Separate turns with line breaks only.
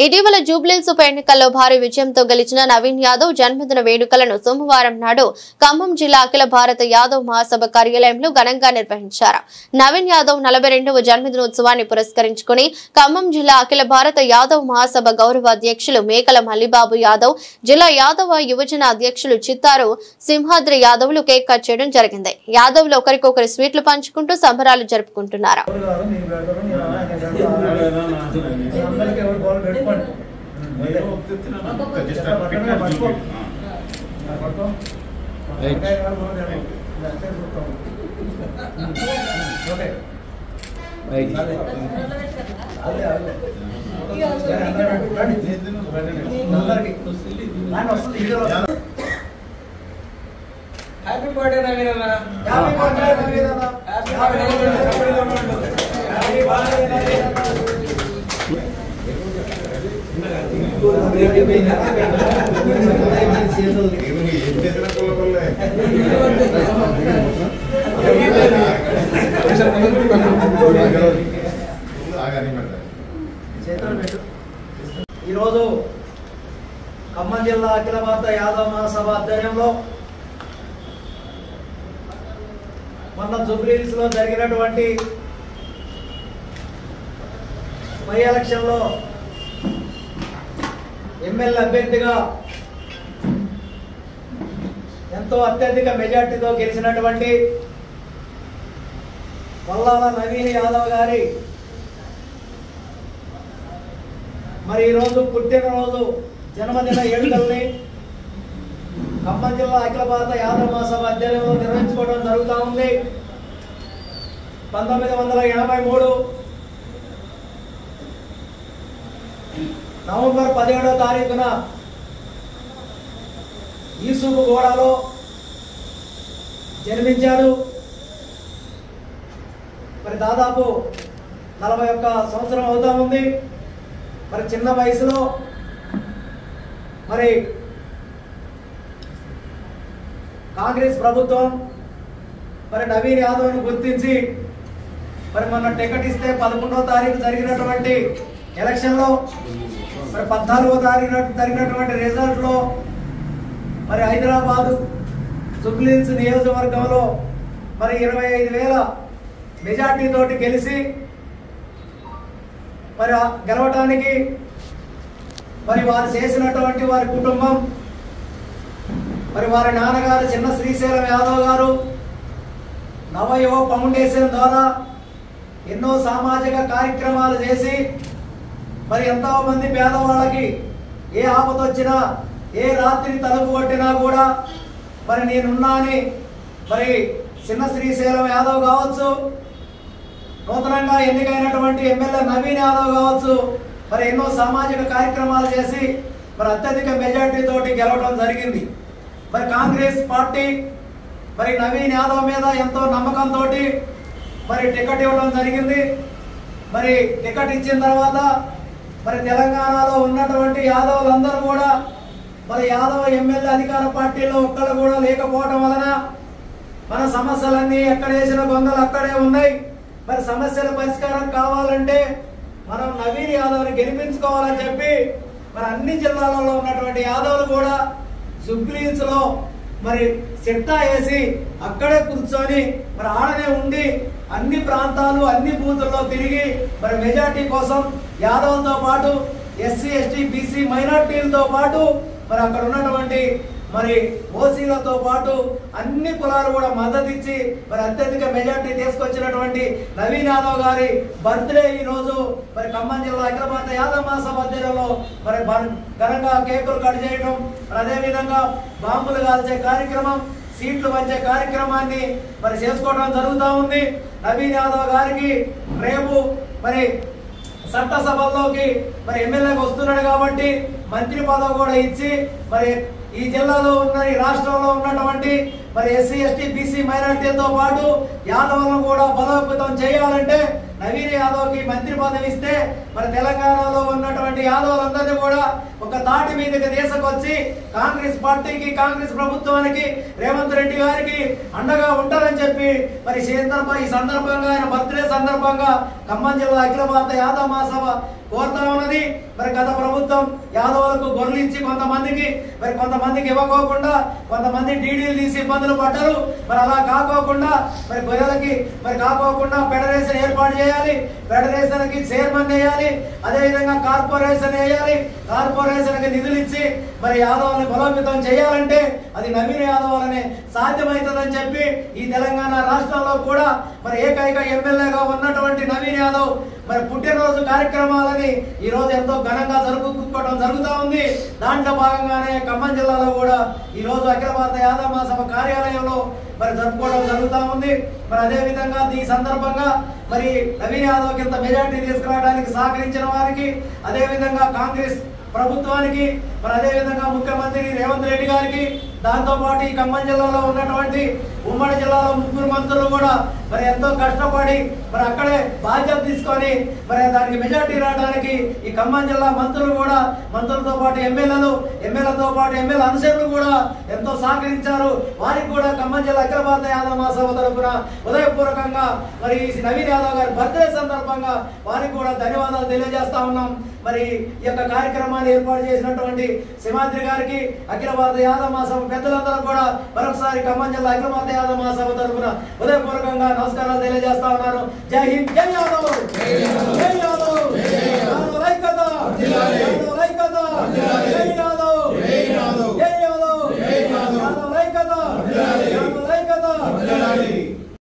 ఇటీవల జూబ్లీహిల్స్ ఉప ఎన్నికల్లో భారీ విజయంతో గెలిచిన నవీన్ యాదవ్ జన్మదిన వేడుకలను సోమవారం నాడు ఖమ్మం జిల్లా అఖిల భారత యాదవ్ మహాసభ కార్యాలయంలో ఘనంగా నిర్వహించారు. నవీన్ యాదవ్ 42వ జన్మదినోత్సవాన్ని పురస్కరించుకుని ఖమ్మం జిల్లా అఖిల భారత యాదవ్ మహాసభ గౌరవ అధ్యక్షులు మేకల మల్లిబాబు యాదవ్, జిల్లా యాదవ యువజన అధ్యక్షులు చిత్తారు సింహాద్రి యాదవ్లు కేక్ కట్ చేయడం జరిగింది. యాదవ్లు ఒకరికొకరు స్వీట్లు పంచుకుంటూ సంబరాలు జరుపుకుంటున్నారు.
హ్యాపీ బర్త్డే నవీన్ అన్న. హ్యాపీ బర్త్డే నవీన్ అన్న. హ్యాపీ బర్త్డే నవీన్ అన్న. ఈరోజు ఖమ్మం జిల్లా అఖిల భారత యాదవ్ మహాసభ ఆధ్వర్యంలో మొన్న జూబ్లీహిల్స్ లో జరిగినటువంటి బై ఎలక్షన్ లో ఎమ్మెల్యే అభ్యర్థిగా ఎంతో అత్యధిక మెజార్టీతో గెలిచినటువంటి వల్లాల నవీన్ యాదవ్ గారి మరి ఈరోజు పుట్టినరోజు జన్మదిన వేడుకల్ని ఖమ్మం జిల్లా అఖిల భారత యాదవ్ మహాసభ ఆధ్వర్యంలో నిర్వహించుకోవడం జరుగుతూ ఉంది. 1983 నవంబర్ 17వ తారీఖున ఈసూపుగూడలో జన్మించాడు. మరి దాదాపు 41 సంవత్సరం అవుతా ఉంది. మరి చిన్న వయసులో మరి కాంగ్రెస్ ప్రభుత్వం మరి నవీన్ యాదవ్ను గుర్తించి మరి మొన్న టికెట్ ఇస్తే 11వ తారీఖు జరిగినటువంటి ఎలక్షన్లో మరి 14వ తారీఖు జరిగినటువంటి రిజల్ట్లో మరి హైదరాబాద్ జూబ్లీహిల్స్ నియోజకవర్గంలో మరి 25,000 మెజార్టీ తోటి గెలిచి మరి గెలవటానికి మరి వారు చేసినటువంటి వారి కుటుంబం మరి వారి నాన్నగారు చిన్న శ్రీశైలం యాదవ్ గారు నవయువ ఫౌండేషన్ ద్వారా ఎన్నో సామాజిక కార్యక్రమాలు చేసి మరి ఎంతో మంది పేదవాళ్ళకి ఏ ఆపద వచ్చినా ఏ రాత్రి తలుపు కొట్టినా కూడా మరి నేనున్నా అని మరి చిన్న శ్రీశైలం యాదవ్ కావచ్చు, నూతనంగా ఎన్నికైనటువంటి ఎమ్మెల్యే నవీన్ యాదవ్ కావచ్చు, మరి ఎన్నో సామాజిక కార్యక్రమాలు చేసి మరి అత్యధిక మెజార్టీ తోటి గెలవడం జరిగింది. మరి కాంగ్రెస్ పార్టీ మరి నవీన్ యాదవ్ మీద ఎంతో నమ్మకంతో మరి టికెట్ ఇవ్వడం జరిగింది. మరి టికెట్ ఇచ్చిన తర్వాత మరి తెలంగాణలో ఉన్నటువంటి యాదవులందరూ కూడా మరి యాదవ ఎమ్మెల్యే అధికార పార్టీలో ఒక్కళ్ళు కూడా లేకపోవడం వలన మన సమస్యలన్నీ ఎక్కడ వేసిన గొంగలు అక్కడే ఉన్నాయి. మరి సమస్యల పరిష్కారం కావాలంటే మనం నవీన్ యాదవ్ని గెలిపించుకోవాలని చెప్పి మరి అన్ని జిల్లాలలో ఉన్నటువంటి యాదవులు కూడా జూబ్లీహిల్స్ లో మరి చిట్టా వేసి అక్కడే కూర్చొని మరి ఆడనే ఉండి అన్ని ప్రాంతాలు అన్ని బూతుల్లో తిరిగి మరి మెజార్టీ కోసం యాదవులతో పాటు ఎస్సీ ఎస్టీ బీసీ మైనార్టీలతో పాటు మరి అక్కడ ఉన్నటువంటి మరి ఓసీలతో పాటు అన్ని కులాలు కూడా మద్దతు ఇచ్చి మరి అత్యధిక మెజార్టీ తీసుకొచ్చినటువంటి నవీన్ యాదవ్ గారి బర్త్డే ఈ రోజు మరి ఖమ్మం జిల్లా అఖిల భారత యాదవ్ మహాసభ ఆధ్వర్యంలో మరి ఘనంగా కేకులు కట్ చేయడం, అదేవిధంగా బాంబులు కాల్చే కార్యక్రమం, సీట్లు పంచే కార్యక్రమాన్ని మరి చేసుకోవడం జరుగుతూ ఉంది. నవీన్ యాదవ్ గారికి రేపు మరి చట్టసభల్లోకి మరి ఎమ్మెల్యేగా వస్తున్నాడు కాబట్టి మంత్రి పదవి కూడా ఇచ్చి మరి ఈ జిల్లాలో ఉన్న ఈ రాష్ట్రంలో ఉన్నటువంటి మరి ఎస్సీ ఎస్టీ బీసీ మైనార్టీలతో పాటు యాదవులను కూడా బలోపేతం చేయాలంటే నవీన్ యాదవ్కి మంత్రి పదవి ఇస్తే మరి తెలంగాణలో ఉన్నటువంటి యాదవులందరినీ కూడా ఒక తాటి మీదకి తీసుకొచ్చి కాంగ్రెస్ పార్టీకి కాంగ్రెస్ ప్రభుత్వానికి రేవంత్ రెడ్డి గారికి అండగా ఉంటారని చెప్పి మరి ఈ సందర్భంగా ఆయన బర్త్డే సందర్భంగా ఖమ్మం జిల్లా అఖిల భారత యాదవ్ మహాసభ కోరుతా ఉన్నది. మరి గత ప్రభుత్వం యాదవులకు గొర్రెలు ఇచ్చి కొంతమందికి ఇవ్వకోకుండా కొంతమంది డీడీలు తీసి ఇబ్బందులు పడ్డారు. మరి అలా కాకోకుండా మరి గొర్రెలకి కాకోకుండా ఫెడరేషన్ ఏర్పాటు చేయాలి. ఫెడరేషన్ కి చైర్మన్ వేయాలి. అదేవిధంగా కార్పొరేషన్ వేయాలి. కార్పొరేషన్ కి నిధులు ఇచ్చి మరి యాదవుల్ని బలోపేతం చేయాలంటే అది నవీన్ యాదవ్ వల్లనే సాధ్యమవుతుందని చెప్పి ఈ తెలంగాణ రాష్ట్రంలో కూడా మరి ఏకైక ఎమ్మెల్యేగా ఉన్నటువంటి నవీన్ యాదవ్ మరి పుట్టినరోజు కార్యక్రమాలని ఈ రోజు ఎంతో ఘనంగా జరుపుకోవడం జరుగుతూ ఉంది. దాంట్లో భాగంగానే ఖమ్మం జిల్లాలో కూడా ఈ రోజు అఖిల భారత యాదవ మహాసభ కార్యాలయంలో మరి జరుపుకోవడం జరుగుతూ ఉంది. మరి అదే విధంగా ఈ సందర్భంగా మరి నవీన్ యాదవ్ కింద మెజార్టీ తీసుకురావడానికి సహకరించిన వారికి, అదే విధంగా కాంగ్రెస్ ప్రభుత్వానికి, మరి అదే విధంగా ముఖ్యమంత్రి రేవంత్ రెడ్డి గారికి, దాంతో పాటు ఈ ఖమ్మం జిల్లాలో ఉన్నటువంటి ఉమ్మడి జిల్లాలో 3 మంత్రులు కూడా మరి ఎంతో కష్టపడి మరి అక్కడే బాధ్యత తీసుకొని మరి దానికి మెజార్టీ రావడానికి ఈ ఖమ్మం జిల్లా మంత్రులు కూడా, మంత్రులతో పాటు ఎమ్మెల్యేలతో పాటు ఎమ్మెల్యే అనుచరులు కూడా ఎంతో సహకరించారు. వారికి కూడా ఖమ్మం జిల్లా అఖిల భారత యాదవ మహాసభ తరఫున ఉదయపూర్వకంగా మరి నవీన్ యాదవ్ గారి బర్త్డే సందర్భంగా వారికి కూడా ధన్యవాదాలు తెలియజేస్తా ఉన్నాం. మరి ఈ యొక్క కార్యక్రమాన్ని ఏర్పాటు చేసినటువంటి సింహాద్రి గారికి, అఖిల భారత యాదవ మహాసభ పెద్దలందరూ కూడా మరొకసారి ఖమ్మం జిల్లా అఖిల భారత యాదవ మహాసభ తరఫున ఉదయపూర్వకంగా నమస్కారాలు తెలియజేస్తా ఉన్నారు. జై హింద్, జై యాదవ్, జై యాదవ్.